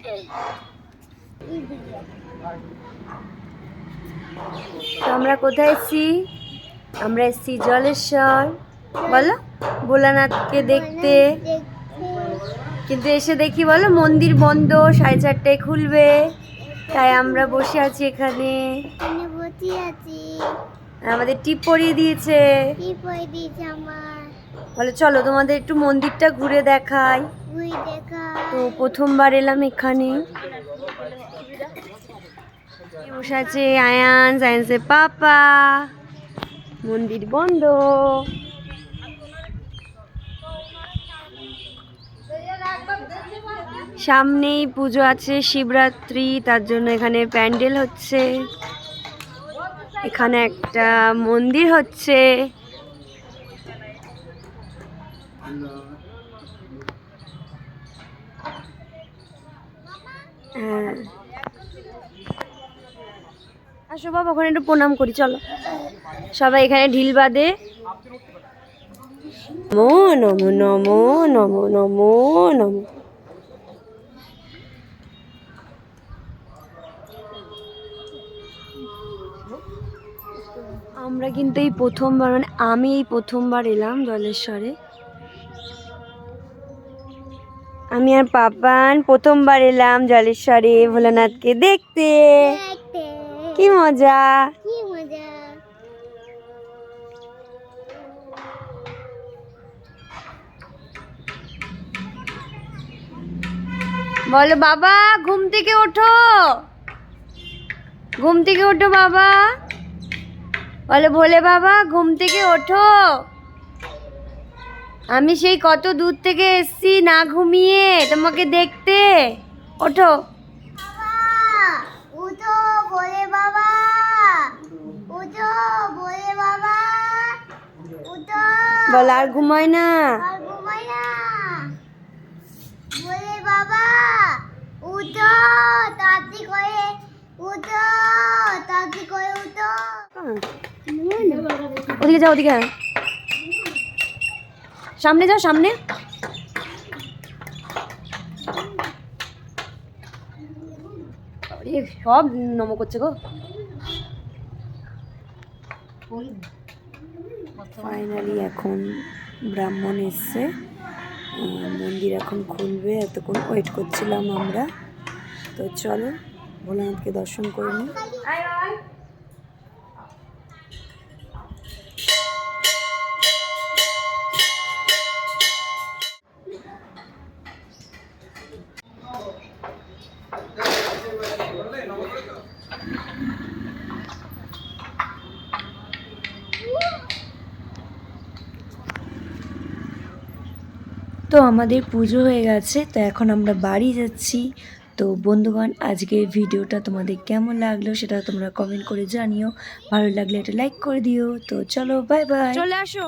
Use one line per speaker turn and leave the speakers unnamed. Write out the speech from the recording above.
তো আমরা কোথায় এসেছি? আমরা এসেছি জলেশ্বর, বলো, ভোলানাথকে দেখতে। কিন্তু এসে দেখি বলো মন্দির বন্ধ, 4:30টায় খুলবে, তাই আমরা বসে আছি এখানে। আমাদের টিপ পরিয়ে দিয়েছে। বলে চলো তোমাদের একটু মন্দিরটা ঘুরে দেখাই। তো প্রথমবার এলাম এখানে। বসে আছে আয়ান, সায়েন্সের পাপা। মন্দির বন্ধ। সামনেই পুজো আছে, শিবরাত্রি, তার জন্য এখানে প্যান্ডেল হচ্ছে। এখানে একটা মন্দির হচ্ছে। হ্যাঁ, আসো বাবা, ওখানে একটু প্রণাম করি, চলো। সবাই এখানে ঢিল বাঁধে। নমো নমো নমো নমো নমো নমো। আমরা কিন্তু এই প্রথমবার, মানে আমি এই প্রথমবার এলাম জলেশ্বরে। আমি আর পাপান প্রথমবার এলাম জলেশ্বরে ভোলানাথকে দেখতে। কি মজা! বলো বাবা, ঘুম থেকে ওঠো, ঘুম থেকে ওঠো বাবা। বলো ভোলে বাবা, ঘুম থেকে ওঠো। আমি সেই কত দূর থেকে এসছি না ঘুমিয়ে তোমাকে দেখতে। ওঠো বল, আর ঘুমায় না। ওদিকে যাও, ওদিকে সামনে যাও, সামনে। সব নম করছে গো। ফাইনালি এখন ব্রাহ্মণ এসছে, মন্দির এখন খুলবে, এতক্ষণ ওয়েট করছিলাম আমরা। তো চলো ভোলানাথকে দর্শন করে নিই। তো আমাদের পুজো হয়ে গেছে, তো এখন আমরা বাড়ি যাচ্ছি। তো বন্ধুগণ, আজকের ভিডিওটা তোমাদের কেমন লাগলো সেটা তোমরা কমেন্ট করে জানিও। ভালো লাগলে একটা লাইক করে দিও। তো চলো, বাই বাই। চলে আসো।